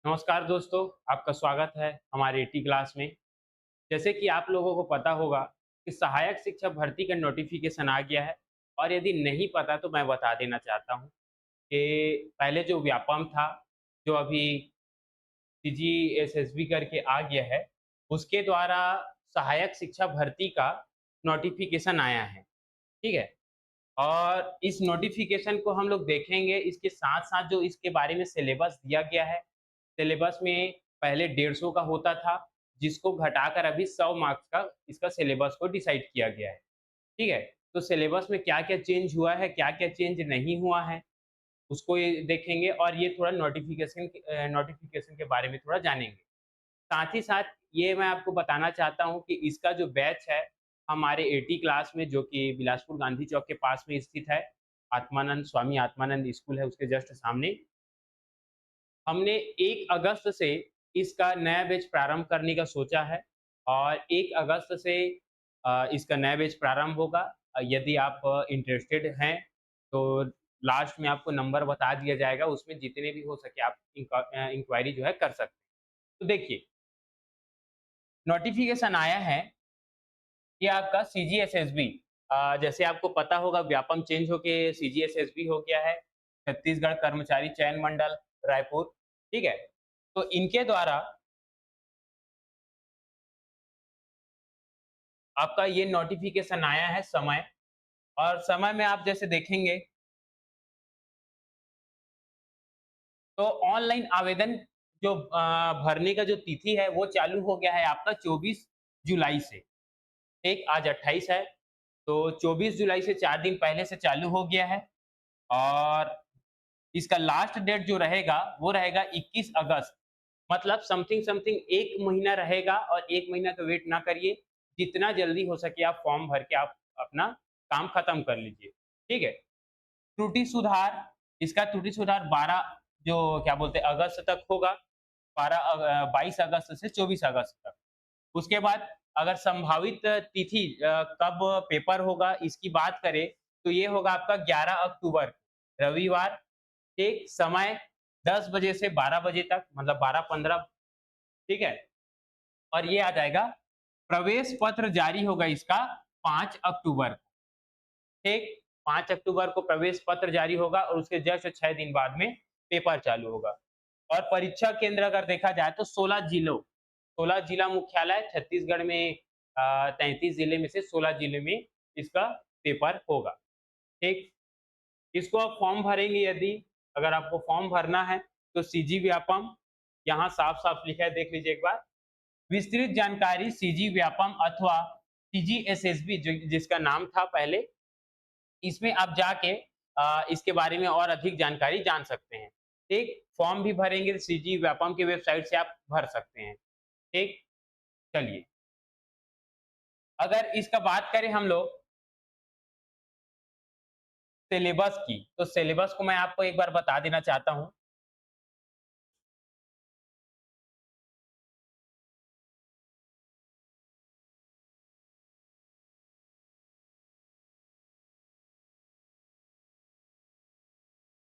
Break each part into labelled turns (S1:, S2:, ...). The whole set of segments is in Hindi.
S1: नमस्कार दोस्तों, आपका स्वागत है हमारे टी क्लास में। जैसे कि आप लोगों को पता होगा कि सहायक शिक्षक भर्ती का नोटिफिकेशन आ गया है और यदि नहीं पता तो मैं बता देना चाहता हूँ कि पहले जो व्यापम था, जो अभी सीजीएसएसबी करके आ गया है, उसके द्वारा सहायक शिक्षा भर्ती का नोटिफिकेशन आया है, ठीक है? और इस नोटिफिकेशन को हम लोग देखेंगे, इसके साथ-साथ जो इसके बारे में सिलेबस दिया गया है, सिलेबस में पहले 150 का होता था, जिसको घटाकर अभी 100 मार्क्स का इसका सिलेबस को डिसाइड किया गया है, ठीक है? तो सिलेबस में क्या-क्या चेंज हुआ है, क्या-क्या चेंज नहीं हुआ है, उसको ये देखेंगे और ये थोड़ा नोटिफिकेशन के बारे में थोड़ा जानेंगे। साथ ही साथ ये मैं आपको बताना चाहता हूँ कि इसका जो बैच है, हमारे एटी क्लास में जो कि बिलासपुर गांधी चौक के पास में स्थित है, आत्मानंद स्वामी आत्मानंद स्कूल है उसके जस्ट सामने। हमने 1 अगस्त से इसका नया बैच प्रारंभ करने का सोचा है और 1 अगस्त से इसका नया बैच प्रारंभ होगा। यदि आप इंटरेस्टेड हैं, तो लास्ट में आपको नंबर बता दिया जाएगा, उसमें जितने भी हो सके आप इंक्वायरी जो है कर सकते हैं। तो देखिए, नोटिफ़िकेशन आया है कि आपका सीजीएसएसबी जैसे आपको पता होगा व्यापम चेंज होके सीजीएसएसबी हो गया है, छत्तीसगढ़ कर्मचारी चयन मंडल रायपुर, ठीक है? तो इनके द्वारा आपका ये नोटिफ़िकेशन आया है समय और समय में आप जैसे देखेंगे तो ऑनलाइन आवेदन जो भरने का जो तिथि है वो चालू हो गया है आपका 24 जुलाई से। ठीक, आज 28 है, तो 24 जुलाई से 4 दिन पहले से चालू हो गया है और इसका लास्ट डेट जो रहेगा, वो रहेगा 21 अगस्त। मतलब समथिंग समथिंग 1 महीना रहेगा और 1 महीना का वेट ना करिए। जितना जल्दी हो सके आप फॉर्म भर के आप अपना काम खत्म कर लीजिए, ठीक है? त्रुटि सुधार, इसका त्रुटि सुधार 12 जो क्या बोलते हैं अगस्त तक होगा, 22 अगस्त से 24 अगस्त तक। उसके बाद अगर संभावित तिथि कब पेपर होगा इसकी बात करें, तो ये होगा आपका 11 अक्टूबर, रविवार, ठीक, समय 10 बजे से 12 बजे तक मतलब 12:15, ठीक है? और ये आ जाएगा प्रवेश पत्र जारी होगा इसका 5 अक्टूबर को, ठीक? 5 अक्टूबर को प्रवेश पत्र जारी होगा और उसके जस्ट 6 दिन बाद में पेपर चालू होगा। और परीक्षा केंद्र अगर देखा जाए तो 16 जिला मुख्यालय छत्तीसगढ़ में 33 जिले में से 16 जिले में इसका पेपर होगा, ठीक? इसको आप फॉर्म भरेंगे यदि अगर आपको फॉर्म भरना है तो सीजी व्यापम यहाँ साफ-साफ लिखा है देख लीजिए एक बार। विस्तृत जानकारी सीजी व्यापम अथवा सीजीएसएसबी जो जिसका नाम था पहले, इसमें आप जाके इसके बारे में और अधिक जानकारी जान सकते हैं। ठीक? फॉर्म भी भरेंगे सीजी व्यापम की वेबसाइट से आप भर सकते हैं। ठीक? चलिए, अगर इसका बात करें हम लोग सिलेबस की, तो सिलेबस को मैं आपको एक बार बता देना चाहता हूँ।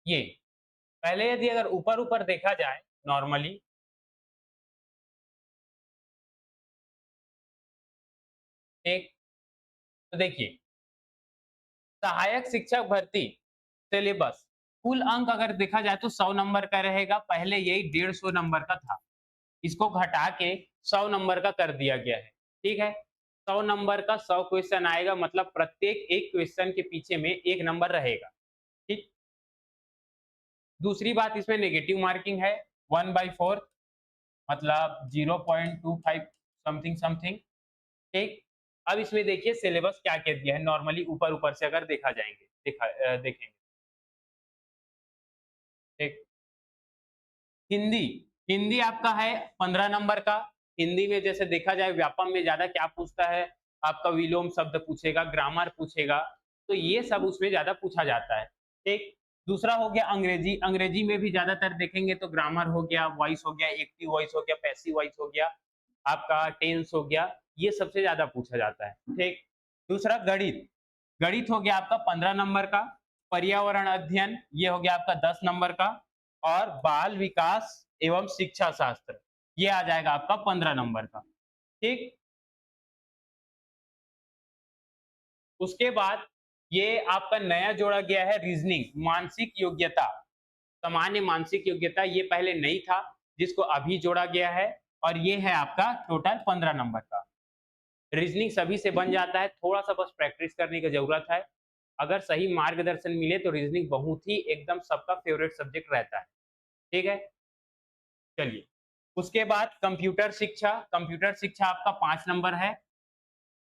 S1: ये पहले यदि अगर ऊपर-ऊपर देखा जाए नॉर्मली, ठीक? तो देखिए, सहायक शिक्षक भर्ती सिलेबस कुल अंक अगर देखा जाए तो 100 नंबर का रहेगा, पहले यही 150 नंबर का था। इसको घटा के 100 नंबर का कर दिया गया है, ठीक है? 100 नंबर का 100 क्वेश्चन आएगा मतलब प्रत्येक एक क्वेश्चन के पीछे में 1 नंबर रहेगा, ठीक? दूसरी बात इसमें नेगेटिव मार्किंग है 1/4 मतलब 0.25 समथिंग समथिंग, ठीक? अब इसमें देखिए सिलेबस क्या-क्या दिया है नॉर्मली ऊपर-ऊपर से अगर देखेंगे, ठीक? हिंदी, हिंदी आपका है 15 नंबर का। हिंदी में जैसे देखा जाए व्यापम में ज़्यादा क्या पूछता है, आपका विलोम शब्द पूछेगा, ग्रामर पूछेगा, तो ये सब उसमें ज़्यादा पूछा जाता है। एक दूसरा हो गया अंग्रेजी, अंग्रेजी में भी ज़्यादातर देखेंगे तो ग्रामर हो गया, वॉइस हो गया, एक्टिव वॉइस हो गया, पैसिव वॉइस हो गया, आपका टेंस हो गया, ये सबसे ज़्यादा पूछा जाता है। ठीक, दूसरा गणित, गणित हो गया आपका 15 नंबर का, पर्यावरण अध्ययन ये हो गया आपका 10 नंबर का और बाल विकास एवं शिक्षा शास्त्र, ये आ जाएगा आपका 15 नंबर का, ठीक? उसके बाद ये आपका नया जोड़ा गया है रीज़निंग, मानसिक योग्यता। सामान्य मानसिक योग्यता ये पहले नहीं था, जिसको अभी जोड़ा गया है और ये है आपका टोटल 15 नंबर का। रीज़निंग सभी से बन जाता है, थोड़ा-सा बस प्रैक्टिस करने की ज़रूरत है। अगर सही मार्गदर्शन मिले तो रीज़निंग बहुत ही एकदम सबका फ़ेवरेट सब्जेक्ट रहता है, ठीक है? चलिए, उसके बाद कंप्यूटर शिक्षा आपका 5 नंबर है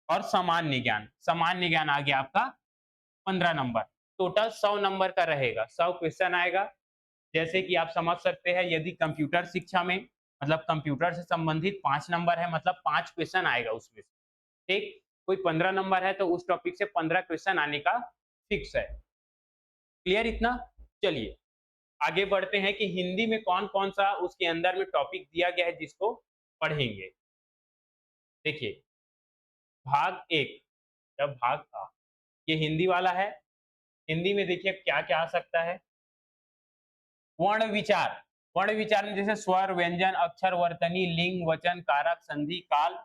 S1: और सामान्य ज्ञान आ गया आपका 15 नंबर। टोटल 100 नंबर का रहेगा, 100 क्वेश्चन आएगा। जैसे कि आप समझ सकते हैं यदि कंप्यूटर शिक्षा में मतलब कंप्यूटर से संबंधित 5 नंबर है मतलब 5 क्वेश्चन आएगा उसमें से, ठीक? कोई 15 नंबर है तो उस टॉपिक से 15 क्वेश्चन आने का फिक्स है। क्लियर इतना? चलिए, आगे बढ़ते हैं कि हिंदी में कौन-कौन सा उसके अंदर में टॉपिक दिया गया है जिसको पढ़ेंगे। देखिए, भाग 1 जब भाग था, ये हिंदी वाला है। हिंदी में देखिए क्या-क्या आ सकता है। वर्ण विचार, वर्ण विचार में जैसे स्वर, व्यंजन, अक्षर, वर्तनी, लिंग, वचन, कारक, संधि, काल,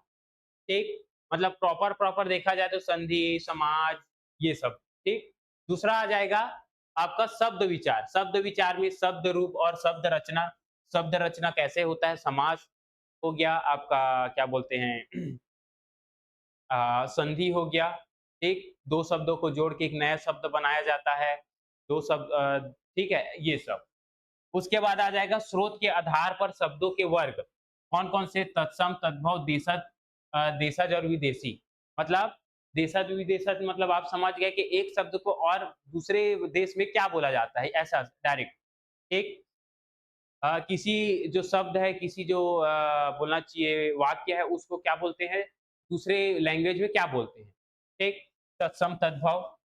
S1: ठीक? मतलब प्रॉपर देखा जाए तो संधि, समाज ये सब, ठीक? दूसरा आ जाएगा आपका शब्द विचार में शब्द रूप और शब्द रचना कैसे होता है, समास हो गया आपका क्या बोलते हैं संधि हो गया, ठीक? 2 शब्दों को जोड़ के एक नया शब्द बनाया जाता है, 2 शब्द ठीक है? ये सब। उसके बाद आ जाएगा स्रोत के आधार पर शब्दों के वर्ग, कौन-कौन से तत्सम, तद्भव, देशज और विदेशी। मतलब देशज, विदेशज मतलब आप समझ गए कि एक शब्द को और दूसरे देश में क्या बोला जाता है, ऐसा डायरेक्ट। एक किसी जो शब्द है, किसी जो बोलना चाहिए वाक्य है, उसको क्या बोलते हैं, दूसरे लैंग्वेज में क्या बोलते हैं, ठीक? तत्सम, तद्भव।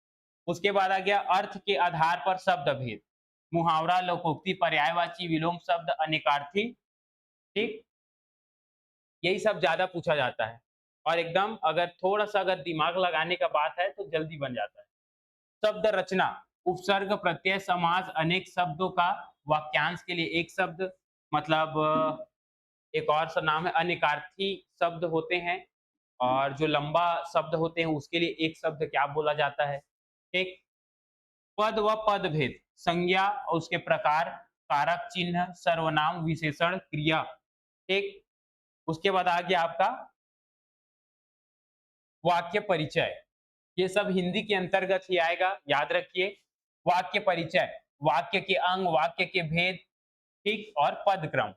S1: उसके बाद आ गया अर्थ के आधार पर शब्द भेद, मुहावरा, लोकोक्ति, पर्यायवाची, विलोम शब्द, अनेकार्थी, ठीक? यही सब ज़्यादा पूछा जाता है और एकदम अगर थोड़ा-सा अगर दिमाग लगाने का बात है तो जल्दी बन जाता है। शब्द रचना, उपसर्ग, प्रत्यय, समास, अनेक शब्दों का वाक्यांश के लिए एक शब्द मतलब एक और सा नाम है अनेकार्थी शब्द होते हैं और जो लंबा शब्द होते हैं उसके लिए एक शब्द क्या बोला जाता है, ठीक? पद व पद भेद, संज्ञा और उसके प्रकार, कारक चिन्ह, सर्वनाम, विशेषण, क्रिया, ठीक? उसके बाद आ गया आपका वाक्य परिचय। ये सब हिंदी के अंतर्गत ही आएगा, याद रखिए। वाक्य परिचय, वाक्य के अंग, वाक्य के भेद, ठीक? और पद क्रम।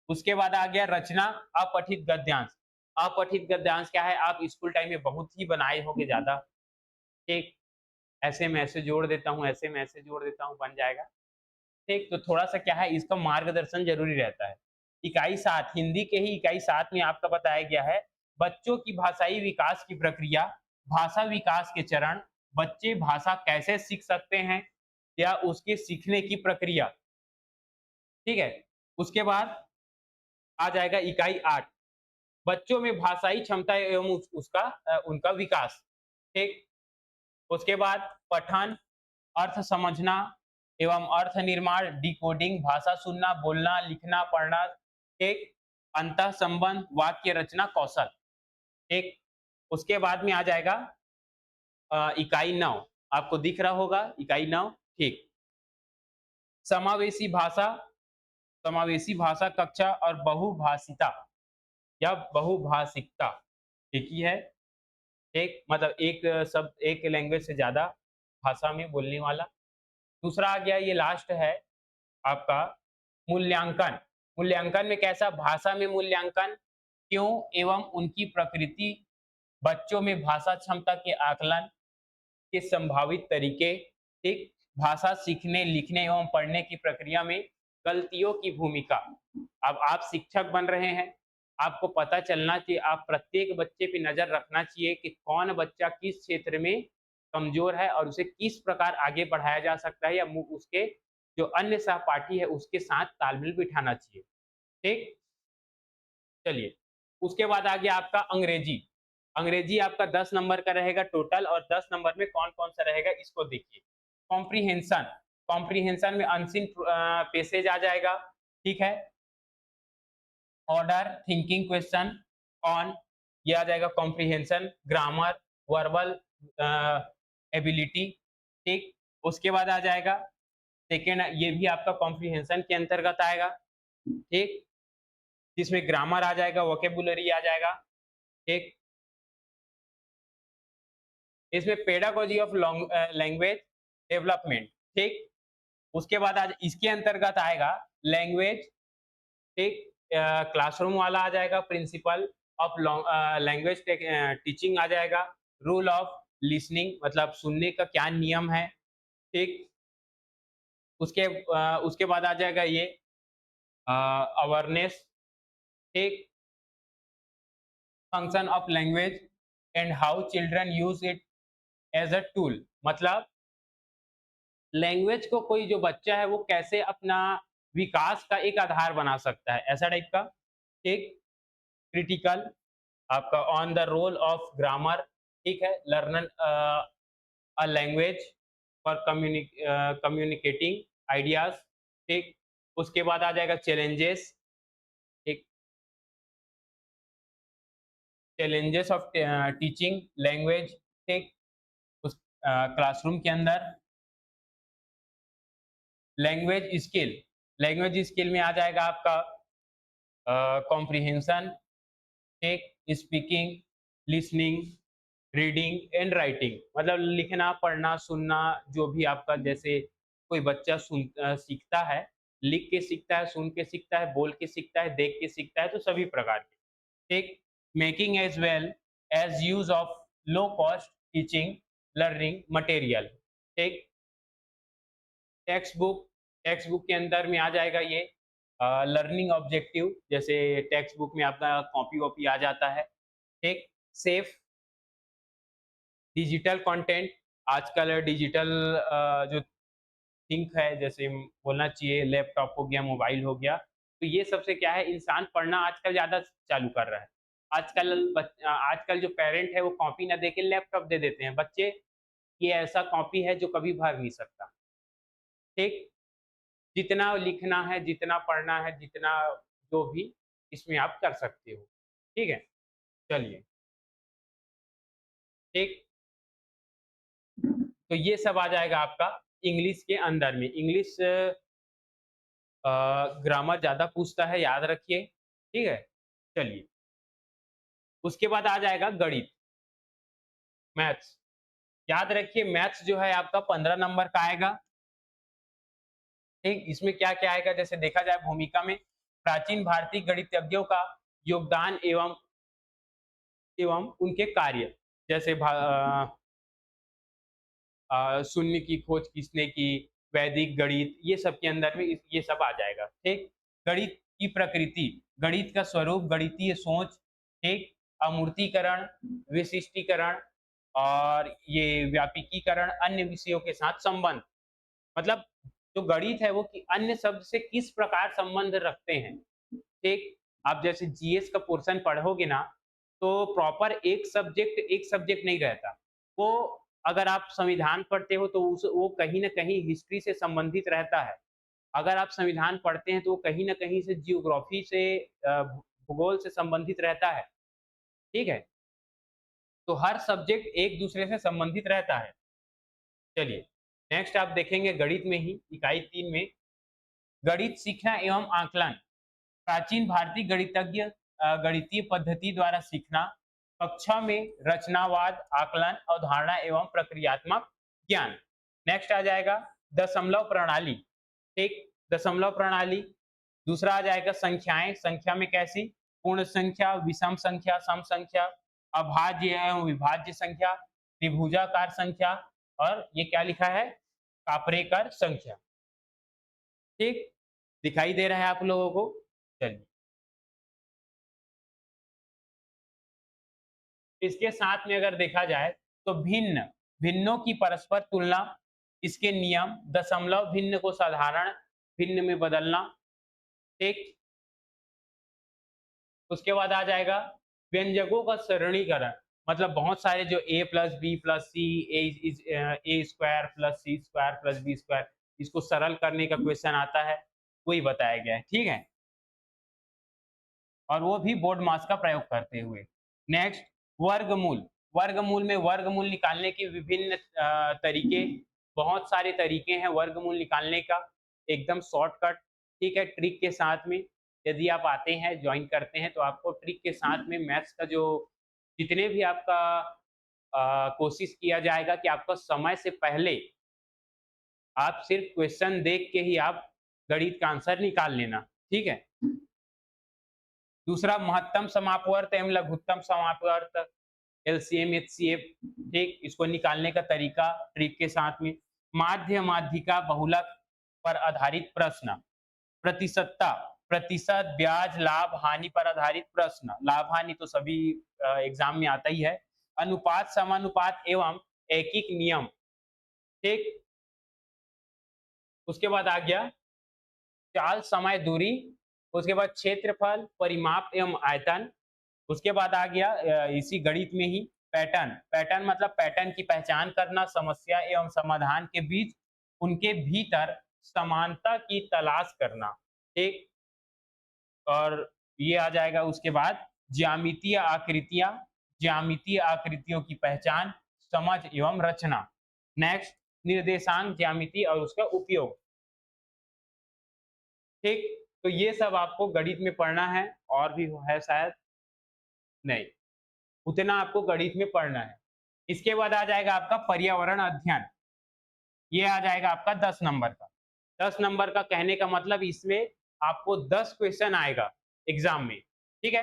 S1: उसके बाद आ गया रचना, अपठित गद्यांश। अपठित गद्यांश क्या है? आप स्कूल टाइम में बहुत ही बनाए होंगे ज़्यादा, ठीक? ऐसे में ऐसे जोड़ देता हूँ, ऐसे में ऐसे जोड़ देता हूँ, बन जाएगा। ठीक, तो थोड़ा-सा क्या है इसका मार्गदर्शन ज़रूरी रहता है। इकाई 7 हिंदी के ही इकाई 7 में आपका बताया गया है, बच्चों की भाषाई विकास की प्रक्रिया, भाषा विकास के चरण, बच्चे भाषा कैसे सीख सकते हैं या उसके सीखने की प्रक्रिया, ठीक है? उसके बाद आ जाएगा इकाई 8 बच्चों में भाषाई क्षमता एवं उसका उनका विकास, ठीक? उसके बाद पठन, अर्थ समझना एवं अर्थ निर्माण, डिकोडिंग, भाषा सुनना, बोलना, लिखना, पढ़ना, एक अंतः संबंध, वाक्य रचना कौशल, एक उसके बाद में आ जाएगा इकाई 9 आपको दिख रहा होगा इकाई 9 ठीक। समावेशी भाषा, समावेशी भाषा कक्षा और बहुभाषिता या बहुभाषिकता एक ही है, एक मतलब एक शब्द एक लैंग्वेज से ज़्यादा भाषा में बोलने वाला। दूसरा आ गया ये लास्ट है आपका मूल्यांकन। मूल्यांकन में कैसा भाषा में मूल्यांकन, क्यों एवं उनकी प्रकृति, बच्चों में भाषा क्षमता के आकलन के संभावित तरीके, ठीक? भाषा सीखने, लिखने एवं पढ़ने की प्रक्रिया में गलतियों की भूमिका। अब आप शिक्षक बन रहे हैं, आपको पता चलना चाहिए, आप प्रत्येक बच्चे पे नज़र रखना चाहिए कि कौन बच्चा किस क्षेत्र में कमज़ोर है और उसे किस प्रकार आगे बढ़ाया जा सकता है या उसके जो अन्य सहपाठी है उसके साथ तालमेल बिठाना चाहिए, ठीक? चलिए, उसके बाद आ गया आपका अंग्रेजी। अंग्रेजी आपका 10 नंबर का रहेगा टोटल और 10 नंबर में कौन-कौन सा रहेगा इसको देखिए। कॉम्प्रिहेंशन, कॉम्प्रिहेंशन में अनसीन पैसेज आ जाएगा, ठीक है? ऑर्डर, थिंकिंग क्वेश्चन ऑन, ये आ जाएगा कॉम्प्रिहेंशन, ग्रामर, वर्बल एबिलिटी, ठीक। उसके बाद आ जाएगा सेकेंड, ये भी आपका कॉम्प्रिहेंशन के अंतर्गत आएगा, ठीक। जिसमें ग्रामर आ जाएगा, वोकेबुलरी आ जाएगा, ठीक। इसमें पेडागोजी ऑफ लैंग्वेज डेवलपमेंट, ठीक। उसके बाद आज इसके अंतर्गत आएगा लैंग्वेज, ठीक। क्लासरूम वाला आ जाएगा, प्रिंसिपल ऑफ लैंग्वेज टीचिंग आ जाएगा, रूल ऑफ लिसनिंग मतलब सुनने का क्या नियम है, ठीक। उसके बाद आ जाएगा ये अवेयरनेस, ठीक। Function of language and how children use it as a tool, मतलब लैंग्वेज को कोई जो बच्चा है वो कैसे अपना विकास का एक आधार बना सकता है, ऐसा टाइप का, ठीक। क्रिटिकल आपका on the role of grammar, ठीक है। Learn a language for communicating ideas, ठीक। उसके बाद आ जाएगा चैलेंजेस, ठीक। चैलेंजेस ऑफ टीचिंग लैंग्वेज, ठीक। उस क्लासरूम के अंदर लैंग्वेज स्किल में आ जाएगा आपका कॉम्प्रिहेंशन, ठीक। Speaking, listening, reading and writing मतलब लिखना, पढ़ना, सुनना, जो भी आपका जैसे कोई बच्चा सीखता है, लिख के सीखता है, सुन के सीखता है, बोल के सीखता है, देख के सीखता है, तो सभी प्रकार के, ठीक। Making as well as use of low cost teaching learning material, ठीक। टेक्स्ट बुक के अंदर में आ जाएगा ये लर्निंग ऑब्जेक्टिव, जैसे टेक्स्ट बुक में आपका कॉपी वॉपी आ जाता है, ठीक। सेफ डिजिटल कंटेंट, आजकल डिजिटल जो थिंक है, जैसे बोलना चाहिए लैपटॉप हो गया, मोबाइल हो गया, तो ये सबसे क्या है इंसान पढ़ना आजकल ज़्यादा चालू कर रहा है। आजकल जो पेरेंट है वो कॉपी ना देके लैपटॉप दे देते हैं। बच्चे ये ऐसा कॉपी है जो कभी भर नहीं सकता, ठीक? जितना लिखना है, जितना पढ़ना है, जितना जो भी इसमें आप कर सकते हो, ठीक है? चलिए, ठीक? तो ये सब आ जाएगा आपका इंग्लिश के अंदर में। इंग्लिश ग्रामर ज़्यादा पूछता है, याद रखिए, ठीक है? चलिए, उसके बाद आ जाएगा गणित, मैथ्स। याद रखिए मैथ्स जो है आपका 15 नंबर का आएगा, ठीक? इसमें क्या-क्या आएगा जैसे देखा जाए भूमिका में, प्राचीन भारतीय गणितज्ञों का योगदान एवं उनके कार्य, जैसे शून्य की खोज किसने की, वैदिक गणित, ये सब के अंदर में ये सब आ जाएगा, ठीक? गणित की प्रकृति, गणित का स्वरूप, गणितीय सोच, ठीक? अमूर्तीकरण, विशिष्टीकरण और ये व्यापकीकरण, अन्य विषयों के साथ संबंध। मतलब जो गणित है वो अन्य शब्द से किस प्रकार संबंध रखते हैं, ठीक? आप जैसे जीएस का पोर्शन पढ़ोगे ना, तो प्रॉपर एक सब्जेक्ट नहीं रहता। वो अगर आप संविधान पढ़ते हो तो उस वो कहीं न कहीं हिस्ट्री से संबंधित रहता है। अगर आप संविधान पढ़ते हैं तो वो कहीं न कहीं से जियोग्राफी से भूगोल से संबंधित रहता है, ठीक है? तो हर सब्जेक्ट एक दूसरे से संबंधित रहता है। चलिए, नेक्स्ट आप देखेंगे गणित में ही इकाई 3 में, गणित सीखना एवं आकलन। प्राचीन भारतीय गणितीय पद्धति द्वारा सीखना, कक्षा में रचनावाद, आकलन, अवधारणा एवं प्रक्रियात्मक ज्ञान। नेक्स्ट आ जाएगा दशमलव प्रणाली, ठीक? दशमलव प्रणाली। दूसरा आ जाएगा संख्याएं, संख्या में कैसी, पूर्ण संख्या, विषम संख्या, सम संख्या, अभाज्य एवं विभाज्य संख्या, त्रिभुजाकार संख्या और ये क्या लिखा है, कापरेकर संख्या, ठीक? दिखाई दे रहा है आप लोगों को? चलिए, इसके साथ में अगर देखा जाए तो भिन्नों की परस्पर तुलना, इसके नियम, दशमलव भिन्न को साधारण भिन्न में बदलना, ठीक। उसके बाद आ जाएगा व्यंजकों का सरणीकरण, मतलब बहुत सारे जो a plus B plus C, A square plus C square plus B square, इसको सरल करने का क्वेश्चन आता है, वही बताया गया है, ठीक है। और वो भी बोर्ड मास का प्रयोग करते हुए। नेक्स्ट, वर्गमूल। वर्गमूल में वर्गमूल निकालने के विभिन्न तरीके, बहुत सारे तरीके हैं वर्गमूल निकालने का, एकदम शॉर्टकट, ठीक है, ट्रिक के साथ में। यदि आप आते हैं, जॉइन करते हैं, तो आपको ट्रिक के साथ में मैथ्स का जो जितने भी आपका कोशिश किया जाएगा कि आपका समय से पहले आप सिर्फ क्वेश्चन देख के ही आप गणित का आंसर निकाल लेना, ठीक है? दूसरा, महत्तम समापवर्त एवं लघुत्तम समापवर्त, एलसीएम, एचसीएफ, ठीक, इसको निकालने का तरीका ट्रिक के साथ में। माध्य माध्यिका बहुलक पर आधारित प्रश्न, प्रतिशतता, प्रतिशत, ब्याज, लाभ, हानि पर आधारित प्रश्न, लाभ हानि तो सभी एग्जाम में आता ही है। अनुपात, समानुपात एवं एकीक नियम, ठीक। उसके बाद आ गया चाल, समय, दूरी, उसके बाद क्षेत्रफल, परिमाप एवं आयतन, उसके बाद आ गया इसी गणित में ही पैटर्न। पैटर्न मतलब पैटर्न की पहचान करना, समस्या एवं समाधान के बीच उनके भीतर समानता की तलाश करना, ठीक। और ये आ जाएगा उसके बाद ज्यामितीय आकृतियां, ज्यामितीय आकृतियों की पहचान, समझ एवं रचना। नेक्स्ट, निर्देशांक ज्यामिति और उसका उपयोग, ठीक। तो ये सब आपको गणित में पढ़ना है, और भी है शायद, नहीं, उतना आपको गणित में पढ़ना है। इसके बाद आ जाएगा आपका पर्यावरण अध्ययन, ये आ जाएगा आपका 10 नंबर का। 10 नंबर का कहने का मतलब इसमें आपको 10 क्वेश्चन आएगा एग्जाम में, ठीक है।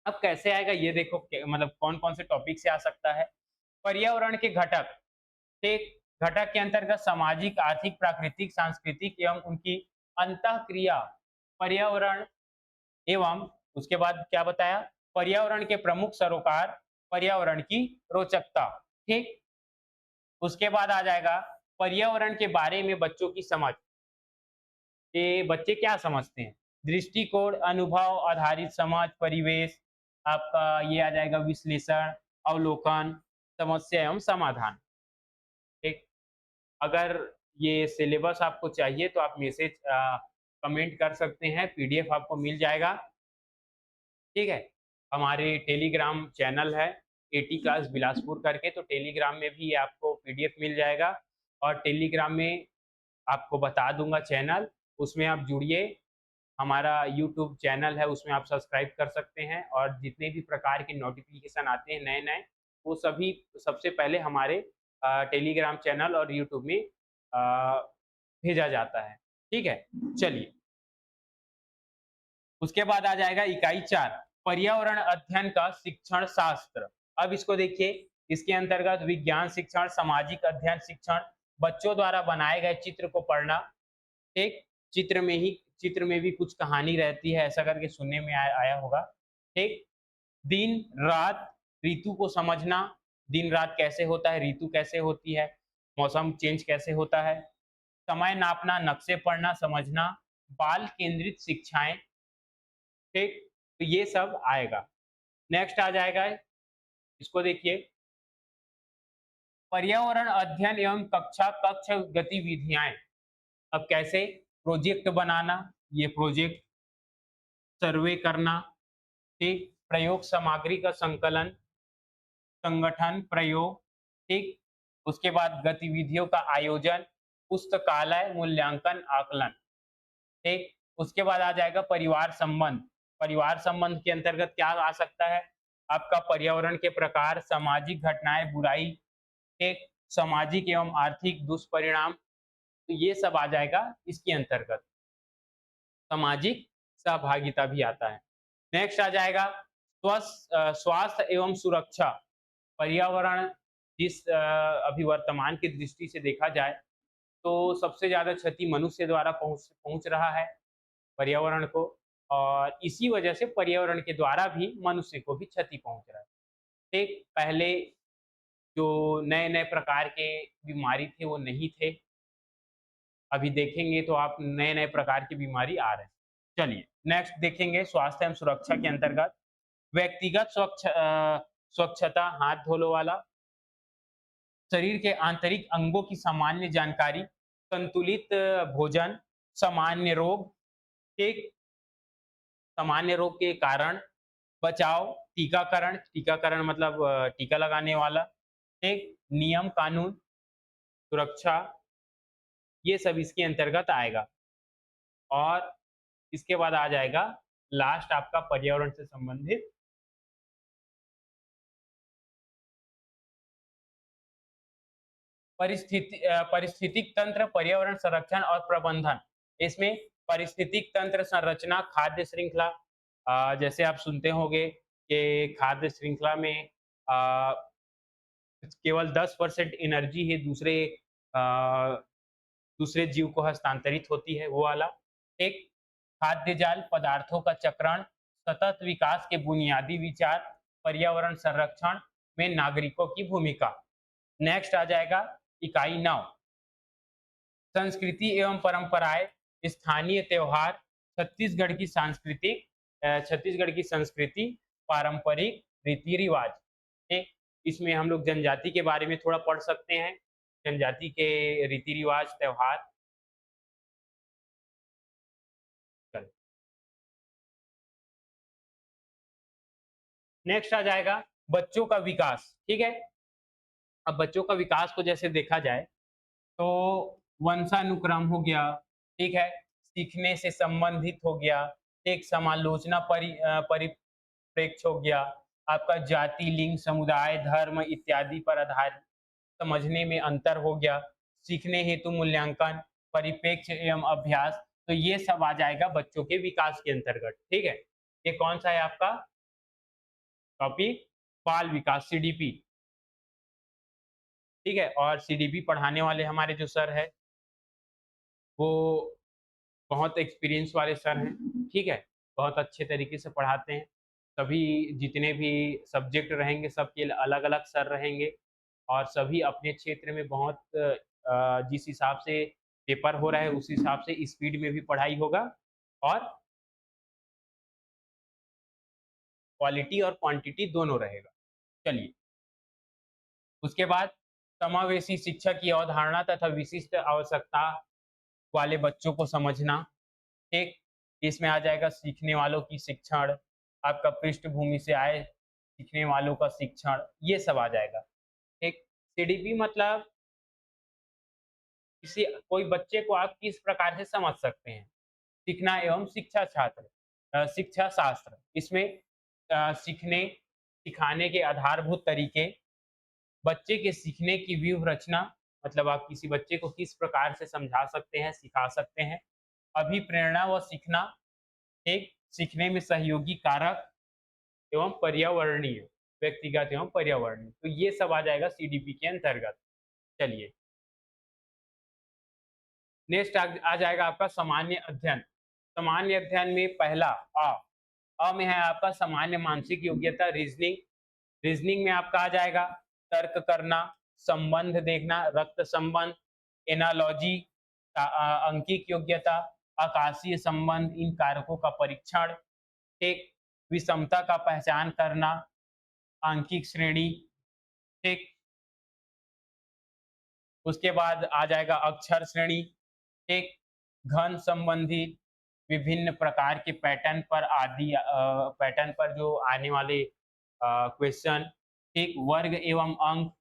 S1: अब कैसे आएगा ये देखो, मतलब कौन कौन से टॉपिक से आ सकता है। पर्यावरण के घटक, ठीक, घटक के अंतर्गत सामाजिक, आर्थिक, प्राकृतिक, सांस्कृतिक एवं उनकी अंतःक्रिया, पर्यावरण एवं उसके बाद क्या बताया, पर्यावरण के प्रमुख सरोकार, पर्यावरण की रोचकता, ठीक। उसके बाद आ जाएगा पर्यावरण के बारे में बच्चों की समझ, कि बच्चे क्या समझते हैं, दृष्टिकोण, अनुभव आधारित समझ, परिवेश, आपका ये आ जाएगा विश्लेषण, अवलोकन, समस्या एवं समाधान, ठीक। अगर ये सिलेबस आपको चाहिए तो आप मैसेज कमेंट कर सकते हैं, पीडीएफ आपको मिल जाएगा, ठीक है। हमारे टेलीग्राम चैनल है एटी क्लास बिलासपुर करके, तो टेलीग्राम में भी आपको पीडीएफ मिल जाएगा, और टेलीग्राम में आपको बता दूंगा चैनल, उसमें आप जुड़िए। हमारा यूट्यूब चैनल है, उसमें आप सब्सक्राइब कर सकते हैं, और जितने भी प्रकार के नोटिफिकेशन आते हैं नए नए, वो सभी सबसे पहले हमारे टेलीग्राम चैनल और यूट्यूब में अ, भेजा जाता है, ठीक है। चलिए, उसके बाद आ जाएगा इकाई 4, पर्यावरण अध्ययन का शिक्षण शास्त्र। अब इसको देखिए, इसके अंतर्गत विज्ञान शिक्षण, सामाजिक अध्ययन शिक्षण, बच्चों द्वारा बनाए गए चित्र को पढ़ना, एक चित्र में भी कुछ कहानी रहती है, ऐसा करके सुनने में आया होगा, ठीक। दिन रात ऋतु को समझना, दिन रात कैसे होता है, ऋतु कैसे होती है, मौसम चेंज कैसे होता है, समय नापना, नक्शे पढ़ना समझना, बाल केंद्रित शिक्षाएं, ठीक। तो ये सब आएगा। नेक्स्ट आ जाएगा, इसको देखिए, पर्यावरण अध्ययन एवं कक्ष गतिविधियां। अब कैसे, प्रोजेक्ट बनाना, ये प्रोजेक्ट, सर्वे करना, ठीक, प्रयोग सामग्री का संकलन, संगठन, प्रयोग, ठीक। उसके बाद गतिविधियों का आयोजन, पुस्तकालय, मूल्यांकन, आकलन, ठीक। उसके बाद आ जाएगा परिवार संबंध। परिवार संबंध के अंतर्गत क्या आ सकता है, आपका पर्यावरण के प्रकार, सामाजिक घटनाएं, बुराई, ठीक, सामाजिक एवं आर्थिक दुष्परिणाम, तो ये सब आ जाएगा इसके अंतर्गत। सामाजिक सहभागिता भी आता है। नेक्स्ट आ जाएगा स्वास्थ्य एवं सुरक्षा। पर्यावरण जिस अभी वर्तमान की दृष्टि से देखा जाए, तो सबसे ज़्यादा क्षति मनुष्य द्वारा पहुँच पहुँच रहा है पर्यावरण को, और इसी वजह से पर्यावरण के द्वारा भी मनुष्य को भी क्षति पहुँच रहा है। ठीक, पहले जो नए-नए प्रकार के बीमारी थे वो नहीं थे, अभी देखेंगे तो आप नए-नए प्रकार की बीमारी आ रहे हैं। चलिए, नेक्स्ट देखेंगे स्वास्थ्य एवं सुरक्षा के अंतर्गत व्यक्तिगत स्वच्छता, हाथ धोलो वाला, शरीर के आंतरिक अंगों की सामान्य जानकारी, संतुलित भोजन, सामान्य रोग, ठीक, सामान्य रोग के कारण, बचाव, टीकाकरण, टीकाकरण मतलब टीका लगाने वाला, एक नियम कानून, सुरक्षा, ये सब इसके अंतर्गत आएगा। और इसके बाद आ जाएगा लास्ट आपका पर्यावरण से संबंधित पारिस्थितिक तंत्र, पर्यावरण संरक्षण और प्रबंधन। इसमें पारिस्थितिक तंत्र संरचना, खाद्य श्रृंखला, जैसे आप सुनते होंगे कि खाद्य श्रृंखला में अ, केवल 10% एनर्जी ही अ, दूसरे जीव को हस्तांतरित होती है, वो वाला। एक खाद्य जाल, पदार्थों का चक्रण, सतत विकास के बुनियादी विचार, पर्यावरण संरक्षण में नागरिकों की भूमिका। नेक्स्ट आ जाएगा इकाई 9, संस्कृति एवं परंपराएं, स्थानीय त्योहार, छत्तीसगढ़ की संस्कृति, पारंपरिक रीति रिवाज। ठीक, इसमें हम लोग जनजाति के बारे में थोड़ा पढ़ सकते हैं, जनजाति के रीति रिवाज, त्योहार। नेक्स्ट आ जाएगा बच्चों का विकास। ठीक है, अब बच्चों का विकास को जैसे देखा जाए तो वंशानुक्रम हो गया, ठीक है, सीखने से संबंधित हो गया, एक समालोचना परिप्रेक्ष्य हो गया, आपका जाति, लिंग, समुदाय, धर्म इत्यादि पर आधारित समझने में अंतर हो गया, सीखने हेतु मूल्यांकन, परिप्रेक्ष्य एवं अभ्यास। तो ये सब आ जाएगा बच्चों के विकास के अंतर्गत। ठीक है, ये कौन सा है आपका टॉपिक? बाल विकास, सीडीपी। ठीक है, और सीडीपी पढ़ाने वाले हमारे जो सर है वो बहुत एक्सपीरियंस वाले सर हैं। ठीक है, बहुत अच्छे तरीके से पढ़ाते हैं। सभी जितने भी सब्जेक्ट रहेंगे सबके अलग अलग सर रहेंगे, और सभी अपने क्षेत्र में बहुत जिस हिसाब से पेपर हो रहा है उस हिसाब से स्पीड में भी पढ़ाई होगा, और क्वालिटी और क्वांटिटी दोनों रहेगा। चलिए, उसके बाद समावेशी शिक्षा की अवधारणा तथा विशिष्ट आवश्यकता वाले बच्चों को समझना। एक इसमें आ जाएगा सीखने वालों की शिक्षण, आपका पृष्ठभूमि से आए सीखने वालों का शिक्षण, ये सब आ जाएगा। एक सीडीपी मतलब किसी कोई बच्चे को आप किस प्रकार से समझ सकते हैं। सीखना एवं शिक्षा शास्त्र, इसमें सीखने सिखाने के आधारभूत तरीके, बच्चे के सीखने की व्यूह रचना, मतलब आप किसी बच्चे को किस प्रकार से समझा सकते हैं, सिखा सकते हैं। अभिप्रेरणा व सीखना, एक सीखने में सहयोगी कारक एवं पर्यावरणीय, व्यक्तिगत एवं पर्यावरणीय, तो ये सब आ जाएगा सीडीपी के अंतर्गत। चलिए, नेक्स्ट आ जाएगा आपका सामान्य अध्ययन। सामान्य अध्ययन में पहला अ, में है आपका सामान्य मानसिक योग्यता, रीजनिंग। रीजनिंग में आपका आ जाएगा तर्क करना, संबंध देखना, रक्त संबंध, एनालॉजी, अंकिक योग्यता, आकाशीय संबंध, इन कारकों का परीक्षण, एक विषमता का पहचान करना, आंकिक श्रेणी, ठीक। उसके बाद आ जाएगा अक्षर श्रेणी, एक घन संबंधी, विभिन्न प्रकार के पैटर्न पर जो आने वाले क्वेश्चन, एक वर्ग एवं अंक,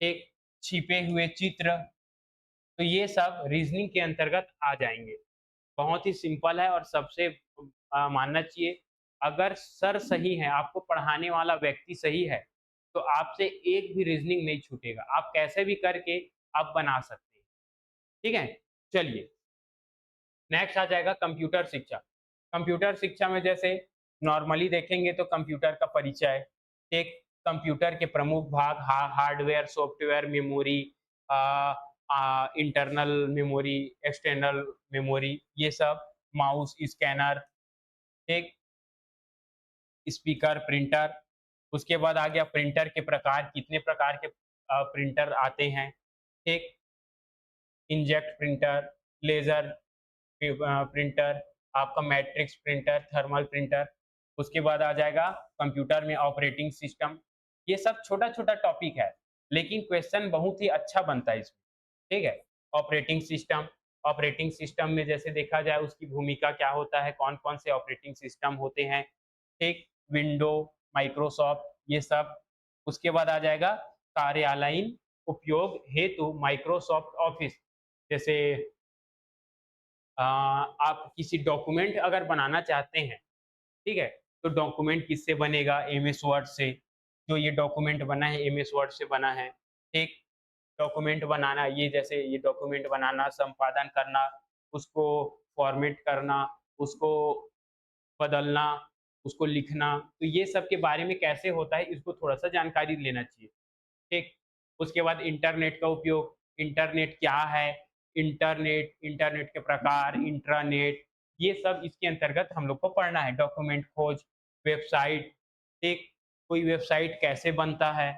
S1: एक छिपे हुए चित्र, तो ये सब रीजनिंग के अंतर्गत आ जाएंगे। बहुत ही सिंपल है, और सबसे मानना चाहिए, अगर सर सही है, आपको पढ़ाने वाला व्यक्ति सही है, तो आपसे एक भी रीजनिंग नहीं छूटेगा, आप कैसे भी करके आप बना सकते हैं। ठीक है, चलिए, नेक्स्ट आ जाएगा कंप्यूटर शिक्षा। कंप्यूटर शिक्षा में जैसे नॉर्मली देखेंगे तो कंप्यूटर का परिचय, एक कंप्यूटर के प्रमुख भाग, hardware, software, memory, internal memory, external memory, ये सब, माउस, स्कैनर, एक स्पीकर, प्रिंटर। उसके बाद आ गया प्रिंटर के प्रकार, कितने प्रकार के प्रिंटर आते हैं, एक इंजेक्ट प्रिंटर, लेजर प्रिंटर, आपका मैट्रिक्स प्रिंटर, थर्मल प्रिंटर। उसके बाद आ जाएगा कंप्यूटर में ऑपरेटिंग सिस्टम। ये सब छोटा-छोटा टॉपिक है, लेकिन क्वेश्चन बहुत ही अच्छा बनता है इसमें। ठीक है? ऑपरेटिंग सिस्टम, ऑपरेटिंग सिस्टम में जैसे देखा जाए उसकी भूमिका क्या होता है, कौन-कौन से ऑपरेटिंग सिस्टम होते हैं, ठीक? विंडो, माइक्रोसॉफ्ट ये सब। उसके बाद आ जाएगा कार्यालयीन उपयोग हेतु माइक्रोसॉफ्ट ऑफिस। जैसे आप किसी डॉक्यूमेंट अगर बनाना चाहते हैं, ठीक है? तो डॉक्यूमेंट किससे बनेगा? एमएस वर्ड से। जो ये डॉक्यूमेंट बना है एमएस वर्ड से बना है, ठीक? डॉक्यूमेंट बनाना ये जैसे ये डॉक्यूमेंट बनाना, संपादन करना, उसको फॉर्मेट करना, उसको बदलना, उसको लिखना, तो ये सब के बारे में कैसे होता है इसको थोड़ा-सा जानकारी लेना चाहिए, ठीक? उसके बाद इंटरनेट का उपयोग, इंटरनेट क्या है? इंटरनेट, इंटरनेट के प्रकार, इंट्रानेट, ये सब इसके अंतर्गत हम लोग को पढ़ना है। डॉक्यूमेंट खोज, वेबसाइट, ठीक? कोई वेबसाइट कैसे बनता है,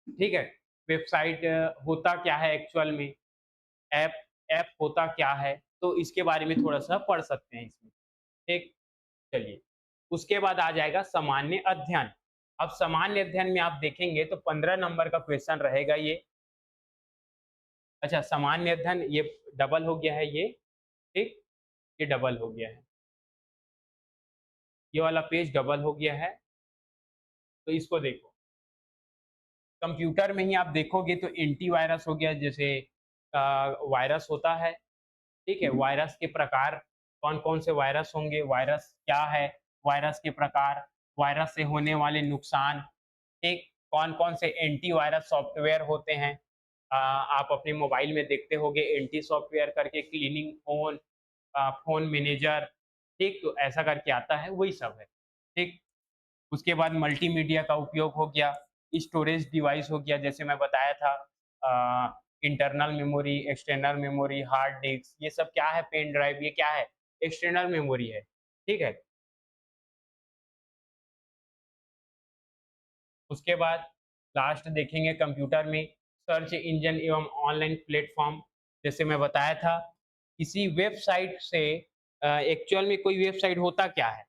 S1: ठीक है? वेबसाइट होता क्या है एक्चुअल में? ऐप ऐप होता क्या है? तो इसके बारे में थोड़ा-सा पढ़ सकते हैं इसमें, ठीक? चलिए, उसके बाद आ जाएगा सामान्य अध्ययन। अब सामान्य अध्ययन में आप देखेंगे तो 15 नंबर का क्वेश्चन रहेगा ये। अच्छा, सामान्य अध्ययन ये डबल हो गया है ये, ठीक? ये डबल हो गया है। ये वाला पेज डबल हो गया है, तो इसको देखो। कंप्यूटर में ही आप देखोगे तो एंटीवायरस हो गया जैसे वायरस होता है, ठीक है? वायरस के प्रकार कौन-कौन से वायरस होंगे, वायरस क्या है, वायरस के प्रकार, वायरस से होने वाले नुकसान, ठीक? कौन-कौन से एंटीवायरस सॉफ्टवेयर होते हैं। आप अपने मोबाइल में देखते होंगे एंटी सॉफ्टवेयर करके क्लीनिंग फ़ोन, फ़ोन मैनेजर, ठीक? तो ऐसा करके आता है, वही सब है, ठीक? उसके बाद मल्टीमीडिया का उपयोग हो गया, स्टोरेज डिवाइस हो गया जैसे मैं बताया था internal memory, external memory, hard disk ये सब क्या है पेन ड्राइव ये क्या है? एक्सटर्नल मेमोरी है, ठीक है? उसके बाद लास्ट देखेंगे कंप्यूटर में सर्च इंजन एवं ऑनलाइन प्लेटफ़ॉर्म जैसे मैं बताया था, किसी वेबसाइट से एक्चुअल में कोई वेबसाइट होता क्या है?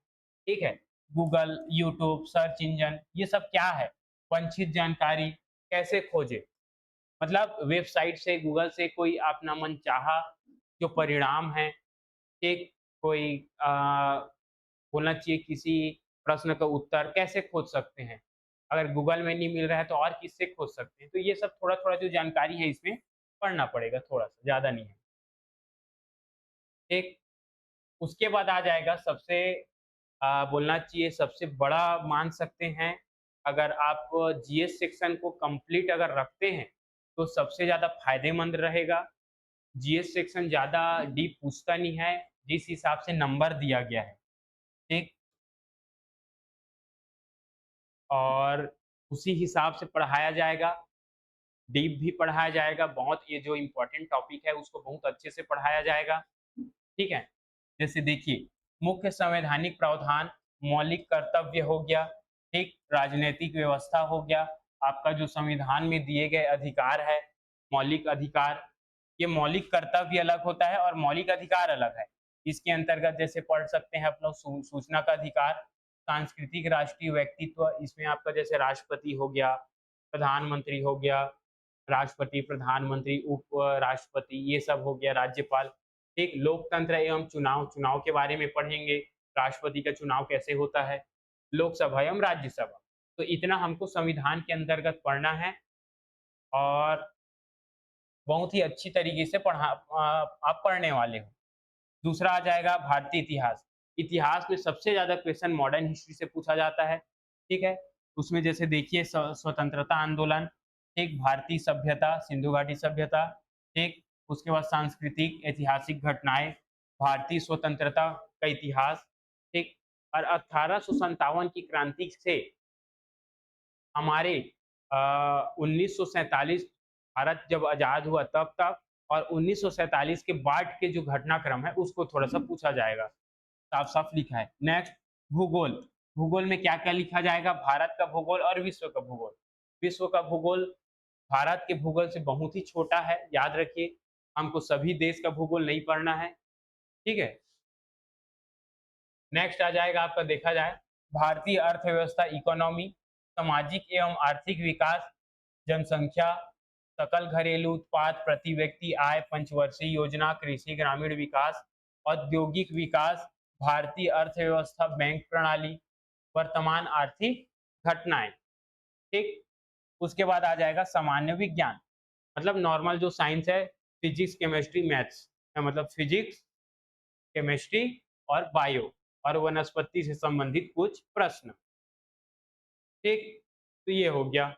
S1: ठीक है? गूगल, यूट्यूब, सर्च इंजन ये सब क्या है? वांछित जानकारी कैसे खोजें? मतलब वेबसाइट से, गूगल से कोई अपना मनचाहा जो परिणाम है, एक कोई बोलना चाहिए किसी प्रश्न का उत्तर कैसे खोज सकते हैं? अगर गूगल में नहीं मिल रहा है तो और किससे खोज सकते हैं? तो ये सब थोड़ा-थोड़ा जो जानकारी है इसमें पढ़ना पड़ेगा थोड़ा-सा, ज़्यादा नहीं है। एक उसके बाद आ जाएगा सबसे बोलना चाहिए सबसे बड़ा मान सकते हैं, अगर आप जीएस सेक्शन को कंप्लीट अगर रखते हैं, तो सबसे ज़्यादा फ़ायदेमंद रहेगा। जीएस सेक्शन ज़्यादा डीप पूछता नहीं है, जिस हिसाब से नंबर दिया गया है, ठीक? और उसी हिसाब से पढ़ाया जाएगा, डीप भी पढ़ाया जाएगा, बहुत ये जो इम्पोर्टेंट टॉपिक है उसको बहुत अच्छे से पढ़ाया जाएगा, ठीक है? जैसे देखिए, मुख्य संवैधानिक प्रावधान, मौलिक कर्तव्य हो गया, ठीक? राजनैतिक व्यवस्था हो गया, आपका जो संविधान में दिए गए अधिकार है, मौलिक अधिकार, ये मौलिक कर्तव्य अलग होता है और मौलिक अधिकार अलग है। इसके अंतर्गत जैसे पढ़ सकते हैं अपना सूचना का अधिकार, सांस्कृतिक राष्ट्रीय व्यक्तित्व, इसमें आपका जैसे राष्ट्रपति हो गया, प्रधानमंत्री हो गया, राष्ट्रपति, प्रधानमंत्री, उप राष्ट्रपति ये सब हो गया, राज्यपाल। एक लोकतंत्र एवं चुनाव, चुनाव के बारे में पढ़ेंगे, राष्ट्रपति का चुनाव कैसे होता है, लोकसभा एवं राज्यसभा। तो इतना हमको संविधान के अंतर्गत पढ़ना है और बहुत ही अच्छी तरीके से आप पढ़ने वाले हो। दूसरा आ जाएगा भारतीय इतिहास। इतिहास में सबसे ज़्यादा क्वेश्चन मॉडर्न हिस्ट्री से पूछा जाता है, ठीक है? उसमें जैसे देखिए स्वतंत्रता आंदोलन, एक भारतीय सभ्यता, सिंधु घाटी सभ्यता, एक उसके बाद सांस्कृतिक ऐतिहासिक घटनाएँ, भारतीय स्वतंत्रता का इतिहास, ठीक? और 1857 की क्रांति से हमारे 1947 भारत जब आज़ाद हुआ तब तक और 1947 के बाद के जो घटनाक्रम है उसको थोड़ा-सा पूछा जाएगा। साफ-साफ लिखा है। नेक्स्ट भूगोल, भूगोल में क्या-क्या लिखा जाएगा? भारत का भूगोल और विश्व का भूगोल। विश्व का भूगोल भारत के भूगोल से बहुत ही छोटा है, याद रखिए। हमको सभी देश का भूगोल नहीं पढ़ना है, ठीक है? नेक्स्ट आ जाएगा आपका देखा जाए भारतीय अर्थव्यवस्था इकोनॉमी, सामाजिक एवं आर्थिक विकास, जनसंख्या, सकल घरेलू उत्पाद, प्रति व्यक्ति आय, पंचवर्षीय योजना, कृषि ग्रामीण विकास, औद्योगिक विकास, भारतीय अर्थव्यवस्था, बैंक प्रणाली, वर्तमान आर्थिक घटनाएँ, ठीक? उसके बाद आ जाएगा सामान्य विज्ञान, मतलब नॉर्मल जो साइंस है, फिजिक्स, केमिस्ट्री, मैथ्स, मतलब फिजिक्स, केमिस्ट्री और बायो और वनस्पति से संबंधित कुछ प्रश्न, ठीक? तो ये हो गया।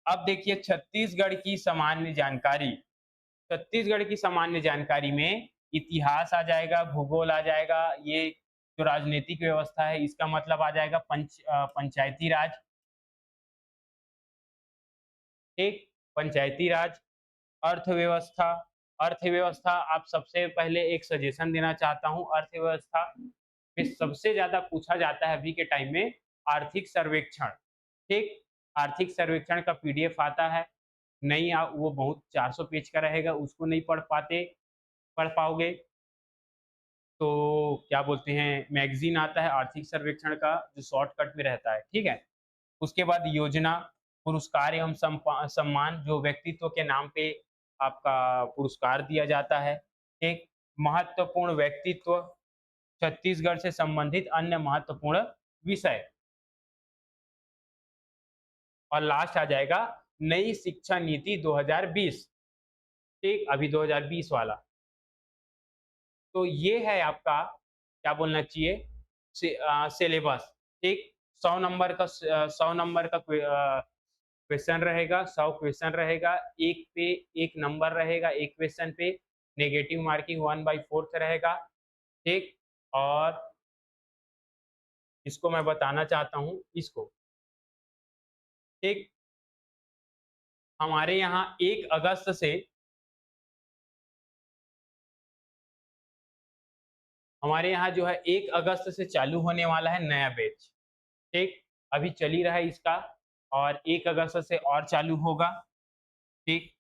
S1: अब देखिए छत्तीसगढ़ की सामान्य जानकारी। छत्तीसगढ़ की सामान्य जानकारी में इतिहास आ जाएगा, भूगोल आ जाएगा, ये जो राजनीतिक व्यवस्था है इसका मतलब आ जाएगा पंचायती राज, ठीक? पंचायती राज, अर्थव्यवस्था, अर्थव्यवस्था आप सबसे पहले एक सजेशन देना चाहता हूँ, अर्थव्यवस्था में सबसे ज़्यादा पूछा जाता है अभी के टाइम में आर्थिक सर्वेक्षण, ठीक? आर्थिक सर्वेक्षण का पीडीएफ आता है, नहीं वो बहुत 400 पेज का रहेगा, उसको नहीं पढ़ पाओगे, तो क्या बोलते हैं मैगज़ीन आता है आर्थिक सर्वेक्षण का जो शॉर्टकट में रहता है, ठीक है? उसके बाद योजना, पुरस्कार एवं सम्मान जो व्यक्तित्व के नाम पे आपका पुरस्कार दिया जाता है। एक महत्वपूर्ण व्यक्तित्व, छत्तीसगढ़ से संबंधित अन्य महत्वपूर्ण विषय और लास्ट आ जाएगा नई शिक्षा नीति 2020, ठीक? अभी 2020 वाला। तो ये है आपका क्या बोलना चाहिए सिलेबस, ठीक? 100 नंबर का 100 नंबर का क्वेश्चन रहेगा, 100 क्वेश्चन रहेगा, 1 पे 1 नंबर रहेगा, 1 क्वेश्चन पे नेगेटिव मार्किंग 1/4 रहेगा, ठीक? और इसको मैं बताना चाहता हूँ इसको, ठीक? हमारे यहाँ 1 अगस्त से हमारे यहाँ जो है 1 अगस्त से चालू होने वाला है नया बैच, ठीक? अभी चल ही रहा है इसका और 1 अगस्त से और चालू होगा, ठीक?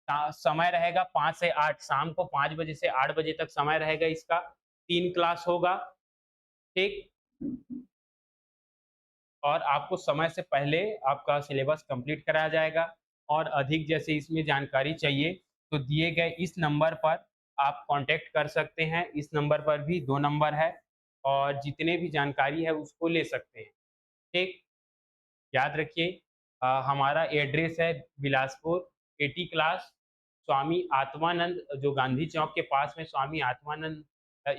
S1: समय रहेगा 5 से 8 शाम को 5 बजे से 8 बजे तक समय रहेगा इसका, 3 क्लास होगा, ठीक? और आपको समय से पहले आपका सिलेबस कंप्लीट कराया जाएगा और अधिक जैसे इसमें जानकारी चाहिए, तो दिए गए इस नंबर पर आप कॉन्टैक्ट कर सकते हैं। इस नंबर पर भी 2 नंबर है और जितने भी जानकारी है उसको ले सकते हैं, ठीक? याद रखिए हमारा एड्रेस है बिलासपुर 80 क्लास स्वामी आत्मानंद जो गांधी चौक के पास में स्वामी आत्मानंद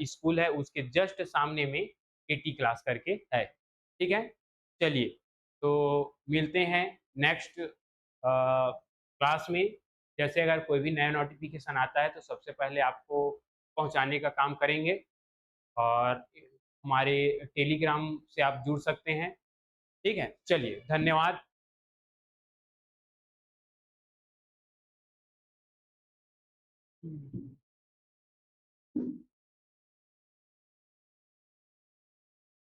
S1: स्कूल है उसके जस्ट सामने में 80 क्लास करके है, ठीक है? चलिए, तो मिलते हैं नेक्स्ट क्लास में। जैसे अगर कोई भी नया नोटिफ़िकेशन आता है तो सबसे पहले आपको पहुँचाने का काम करेंगे और हमारे टेलीग्राम से आप जुड़ सकते हैं, ठीक है? चलिए, धन्यवाद। हुँ।